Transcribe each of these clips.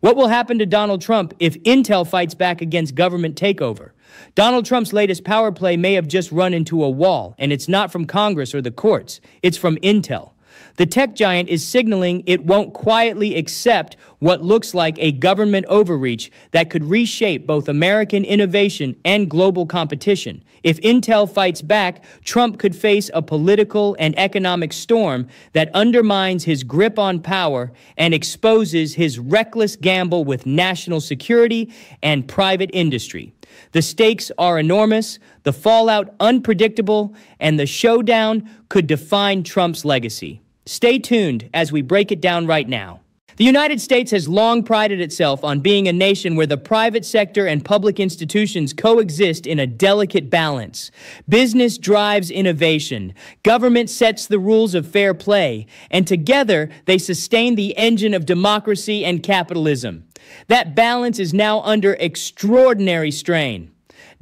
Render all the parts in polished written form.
What will happen to Donald Trump if Intel fights back against government takeover? Donald Trump's latest power play may have just run into a wall, and it's not from Congress or the courts. It's from Intel. The tech giant is signaling it won't quietly accept what looks like a government overreach that could reshape both American innovation and global competition. If Intel fights back, Trump could face a political and economic storm that undermines his grip on power and exposes his reckless gamble with national security and private industry. The stakes are enormous, the fallout unpredictable, and the showdown could define Trump's legacy. Stay tuned as we break it down right now. The United States has long prided itself on being a nation where the private sector and public institutions coexist in a delicate balance. Business drives innovation, government sets the rules of fair play, and together they sustain the engine of democracy and capitalism. That balance is now under extraordinary strain.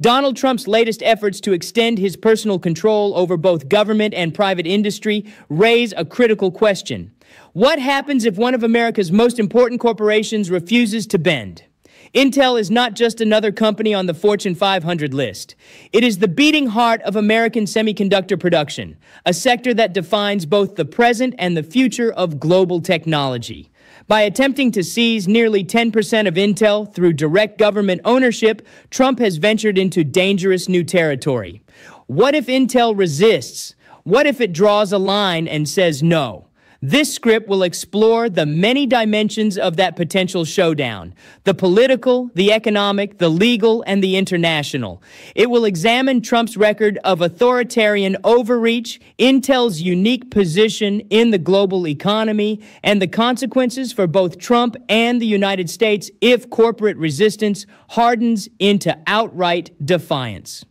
Donald Trump's latest efforts to extend his personal control over both government and private industry raise a critical question. What happens if one of America's most important corporations refuses to bend? Intel is not just another company on the Fortune 500 list. It is the beating heart of American semiconductor production, a sector that defines both the present and the future of global technology. By attempting to seize nearly 10% of Intel through direct government ownership, Trump has ventured into dangerous new territory. What if Intel resists? What if it draws a line and says no? This script will explore the many dimensions of that potential showdown: the political, the economic, the legal, and the international. It will examine Trump's record of authoritarian overreach, Intel's unique position in the global economy, and the consequences for both Trump and the United States if corporate resistance hardens into outright defiance.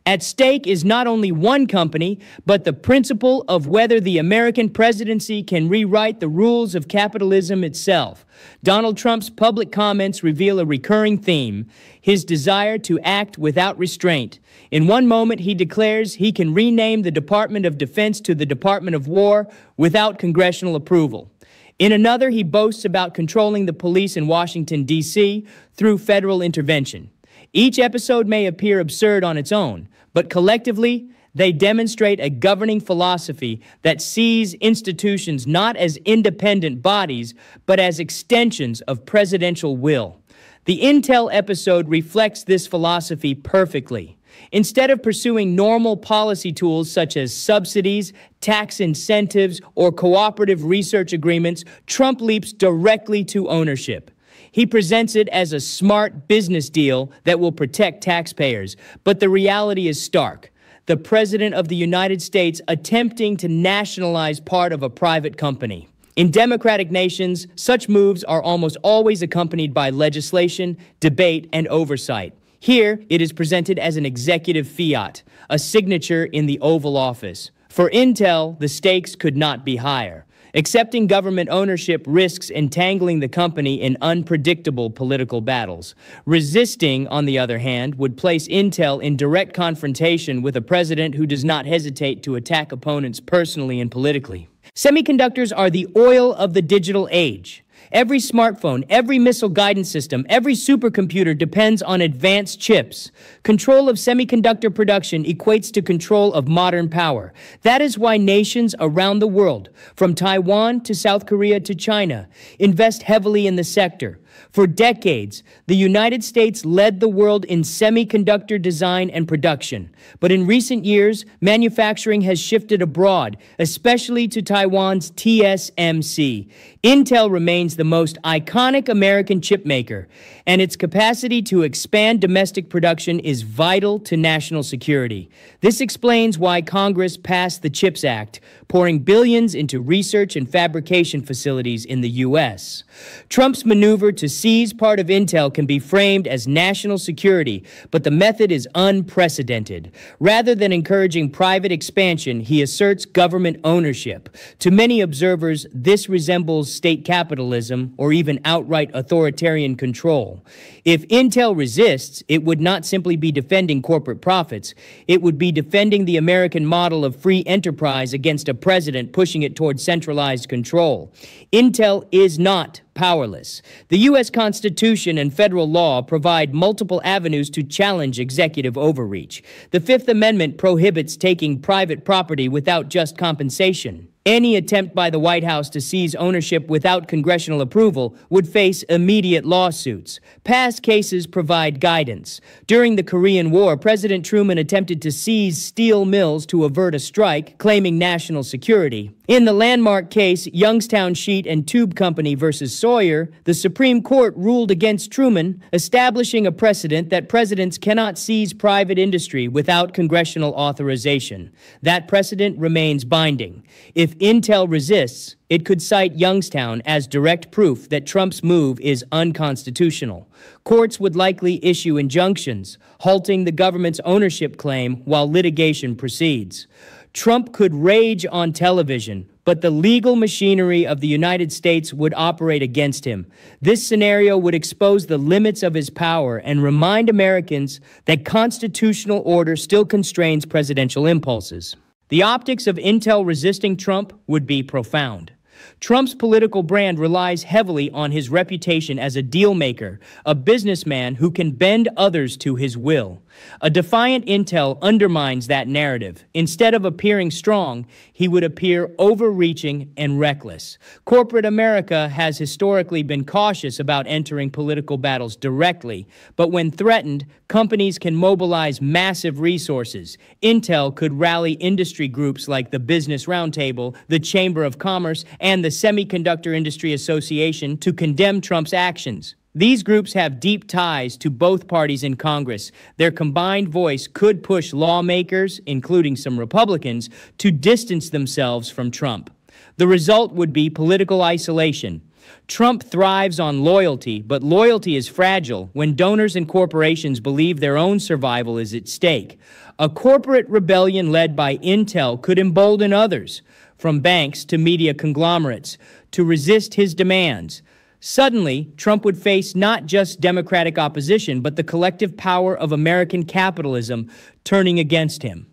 At stake is not only one company, but the principle of whether the American presidency can rewrite the rules of capitalism itself. Donald Trump's public comments reveal a recurring theme: his desire to act without restraint. In one moment, he declares he can rename the Department of Defense to the Department of War without congressional approval. In another, he boasts about controlling the police in Washington, D.C. through federal intervention. Each episode may appear absurd on its own, but collectively, they demonstrate a governing philosophy that sees institutions not as independent bodies, but as extensions of presidential will. The Intel episode reflects this philosophy perfectly. Instead of pursuing normal policy tools such as subsidies, tax incentives, or cooperative research agreements, Trump leaps directly to ownership. He presents it as a smart business deal that will protect taxpayers, but the reality is stark. The President of the United States attempting to nationalize part of a private company. In democratic nations, such moves are almost always accompanied by legislation, debate, and oversight. Here, it is presented as an executive fiat, a signature in the Oval Office. For Intel, the stakes could not be higher. Accepting government ownership risks entangling the company in unpredictable political battles. Resisting, on the other hand, would place Intel in direct confrontation with a president who does not hesitate to attack opponents personally and politically. Semiconductors are the oil of the digital age. Every smartphone, every missile guidance system, every supercomputer depends on advanced chips. Control of semiconductor production equates to control of modern power. That is why nations around the world, from Taiwan to South Korea to China, invest heavily in the sector. For decades, the United States led the world in semiconductor design and production. But in recent years, manufacturing has shifted abroad, especially to Taiwan's TSMC. Intel remains the most iconic American chipmaker, and its capacity to expand domestic production is vital to national security. This explains why Congress passed the CHIPS Act, pouring billions into research and fabrication facilities in the U.S. Trump's maneuver to seize part of Intel can be framed as national security, but the method is unprecedented. Rather than encouraging private expansion, he asserts government ownership. To many observers, this resembles state capitalism or even outright authoritarian control. If Intel resists, it would not simply be defending corporate profits. It would be defending the American model of free enterprise against a president pushing it toward centralized control. Intel is not powerless. The U.S. Constitution and federal law provide multiple avenues to challenge executive overreach. The Fifth Amendment prohibits taking private property without just compensation. Any attempt by the White House to seize ownership without congressional approval would face immediate lawsuits. Past cases provide guidance. During the Korean War, President Truman attempted to seize steel mills to avert a strike, claiming national security. In the landmark case, Youngstown Sheet and Tube Company versus Sawyer, the Supreme Court ruled against Truman, establishing a precedent that presidents cannot seize private industry without congressional authorization. That precedent remains binding. If Intel resists, it could cite Youngstown as direct proof that Trump's move is unconstitutional. Courts would likely issue injunctions, halting the government's ownership claim while litigation proceeds. Trump could rage on television, but the legal machinery of the United States would operate against him. This scenario would expose the limits of his power and remind Americans that constitutional order still constrains presidential impulses. The optics of Intel resisting Trump would be profound. Trump's political brand relies heavily on his reputation as a deal maker, a businessman who can bend others to his will. A defiant Intel undermines that narrative. Instead of appearing strong, he would appear overreaching and reckless. Corporate America has historically been cautious about entering political battles directly, but when threatened, companies can mobilize massive resources. Intel could rally industry groups like the Business Roundtable, the Chamber of Commerce, and the Semiconductor Industry Association to condemn Trump's actions. These groups have deep ties to both parties in Congress. Their combined voice could push lawmakers, including some Republicans, to distance themselves from Trump. The result would be political isolation. Trump thrives on loyalty, but loyalty is fragile when donors and corporations believe their own survival is at stake. A corporate rebellion led by Intel could embolden others, from banks to media conglomerates, to resist his demands. Suddenly, Trump would face not just Democratic opposition, but the collective power of American capitalism turning against him.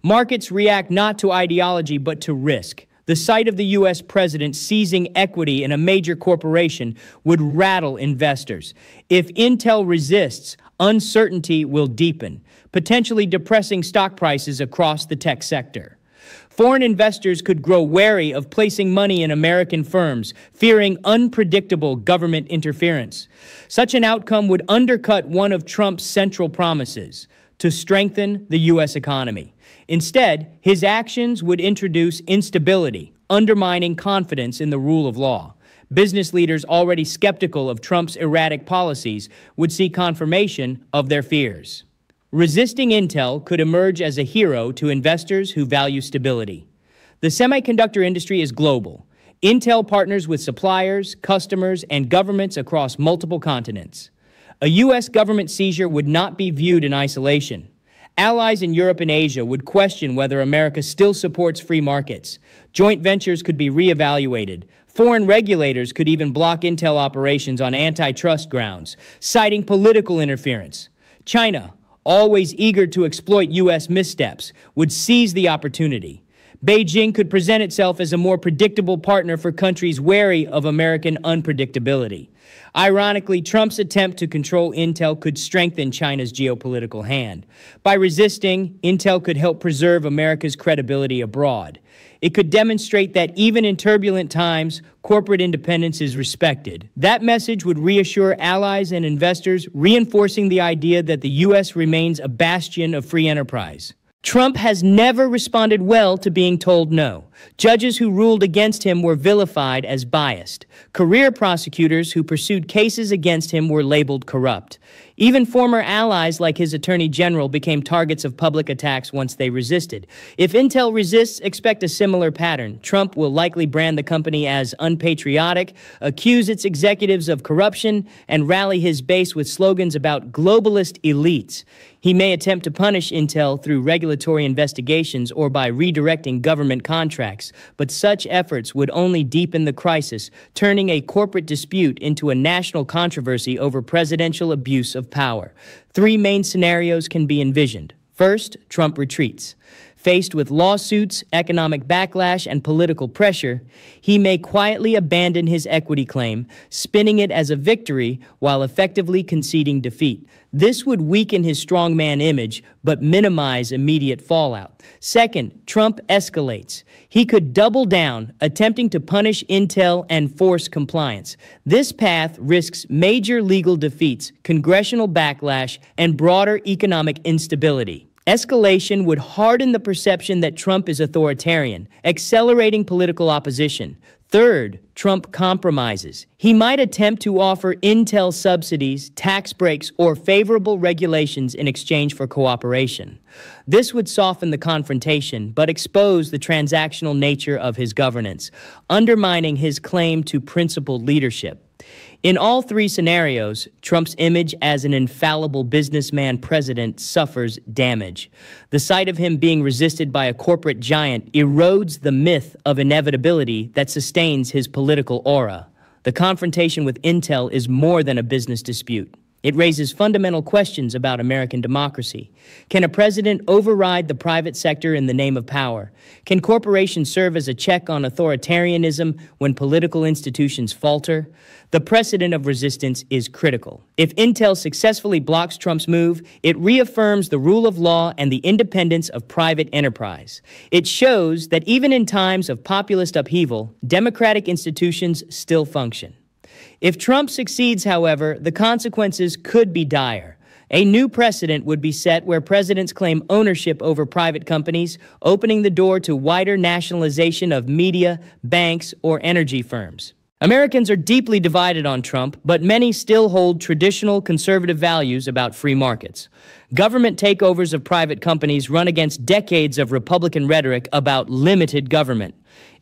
Markets react not to ideology, but to risk. The sight of the U.S. president seizing equity in a major corporation would rattle investors. If Intel resists, uncertainty will deepen, potentially depressing stock prices across the tech sector. Foreign investors could grow wary of placing money in American firms, fearing unpredictable government interference. Such an outcome would undercut one of Trump's central promises, to strengthen the U.S. economy. Instead, his actions would introduce instability, undermining confidence in the rule of law. Business leaders already skeptical of Trump's erratic policies would see confirmation of their fears. Resisting Intel could emerge as a hero to investors who value stability. The semiconductor industry is global. Intel partners with suppliers, customers, and governments across multiple continents. A U.S. government seizure would not be viewed in isolation. Allies in Europe and Asia would question whether America still supports free markets. Joint ventures could be reevaluated. Foreign regulators could even block Intel operations on antitrust grounds, citing political interference. China, always eager to exploit U.S. missteps, would seize the opportunity. Beijing could present itself as a more predictable partner for countries wary of American unpredictability. Ironically, Trump's attempt to control Intel could strengthen China's geopolitical hand. By resisting, Intel could help preserve America's credibility abroad. It could demonstrate that even in turbulent times, corporate independence is respected. That message would reassure allies and investors, reinforcing the idea that the U.S. remains a bastion of free enterprise. Trump has never responded well to being told no. Judges who ruled against him were vilified as biased. Career prosecutors who pursued cases against him were labeled corrupt. Even former allies like his attorney general became targets of public attacks once they resisted. If Intel resists, expect a similar pattern. Trump will likely brand the company as unpatriotic, accuse its executives of corruption, and rally his base with slogans about globalist elites. He may attempt to punish Intel through regulatory investigations or by redirecting government contracts, but such efforts would only deepen the crisis, turning a corporate dispute into a national controversy over presidential abuse of power. Three main scenarios can be envisioned. First, Trump retreats. Faced with lawsuits, economic backlash, and political pressure, he may quietly abandon his equity claim, spinning it as a victory while effectively conceding defeat. This would weaken his strongman image, but minimize immediate fallout. Second, Trump escalates. He could double down, attempting to punish Intel and force compliance. This path risks major legal defeats, congressional backlash, and broader economic instability. Escalation would harden the perception that Trump is authoritarian, accelerating political opposition. Third, Trump compromises. He might attempt to offer Intel subsidies, tax breaks, or favorable regulations in exchange for cooperation. This would soften the confrontation, but expose the transactional nature of his governance, undermining his claim to principled leadership. In all three scenarios, Trump's image as an infallible businessman president suffers damage. The sight of him being resisted by a corporate giant erodes the myth of inevitability that sustains his political aura. The confrontation with Intel is more than a business dispute. It raises fundamental questions about American democracy. Can a president override the private sector in the name of power? Can corporations serve as a check on authoritarianism when political institutions falter? The precedent of resistance is critical. If Intel successfully blocks Trump's move, it reaffirms the rule of law and the independence of private enterprise. It shows that even in times of populist upheaval, democratic institutions still function. If Trump succeeds, however, the consequences could be dire. A new precedent would be set where presidents claim ownership over private companies, opening the door to wider nationalization of media, banks, or energy firms. Americans are deeply divided on Trump, but many still hold traditional conservative values about free markets. Government takeovers of private companies run against decades of Republican rhetoric about limited government.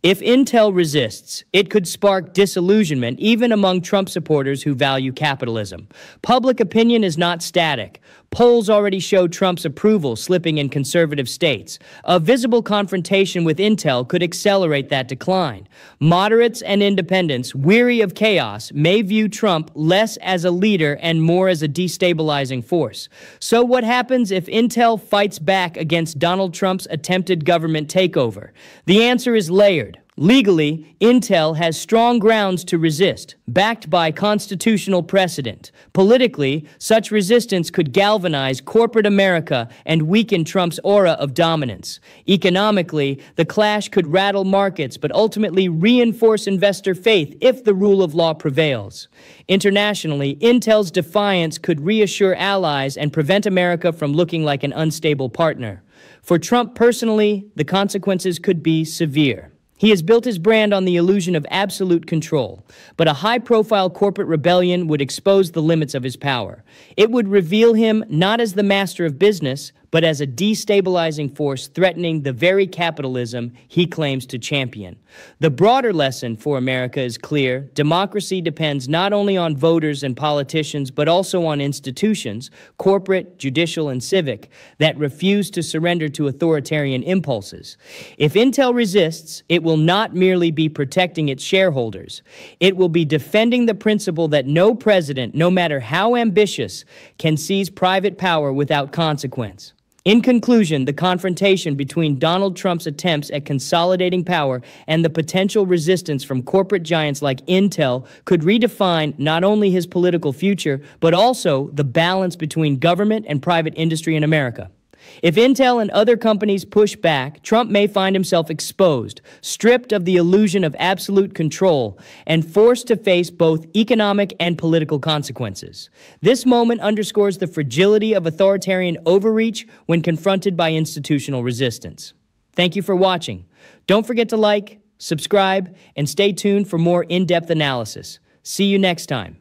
If Intel resists, it could spark disillusionment even among Trump supporters who value capitalism. Public opinion is not static. Polls already show Trump's approval slipping in conservative states. A visible confrontation with Intel could accelerate that decline. Moderates and independents, weary of chaos, may view Trump less as a leader and more as a destabilizing force. So what happens if Intel fights back against Donald Trump's attempted government takeover? The answer is layered. Legally, Intel has strong grounds to resist, backed by constitutional precedent. Politically, such resistance could galvanize corporate America and weaken Trump's aura of dominance. Economically, the clash could rattle markets but ultimately reinforce investor faith if the rule of law prevails. Internationally, Intel's defiance could reassure allies and prevent America from looking like an unstable partner. For Trump personally, the consequences could be severe. He has built his brand on the illusion of absolute control, but a high-profile corporate rebellion would expose the limits of his power. It would reveal him not as the master of business, but as a destabilizing force threatening the very capitalism he claims to champion. The broader lesson for America is clear. Democracy depends not only on voters and politicians, but also on institutions, corporate, judicial, and civic, that refuse to surrender to authoritarian impulses. If Intel resists, it will not merely be protecting its shareholders. It will be defending the principle that no president, no matter how ambitious, can seize private power without consequence. In conclusion, the confrontation between Donald Trump's attempts at consolidating power and the potential resistance from corporate giants like Intel could redefine not only his political future, but also the balance between government and private industry in America. If Intel and other companies push back, Trump may find himself exposed, stripped of the illusion of absolute control, and forced to face both economic and political consequences. This moment underscores the fragility of authoritarian overreach when confronted by institutional resistance. Thank you for watching. Don't forget to like, subscribe, and stay tuned for more in-depth analysis. See you next time.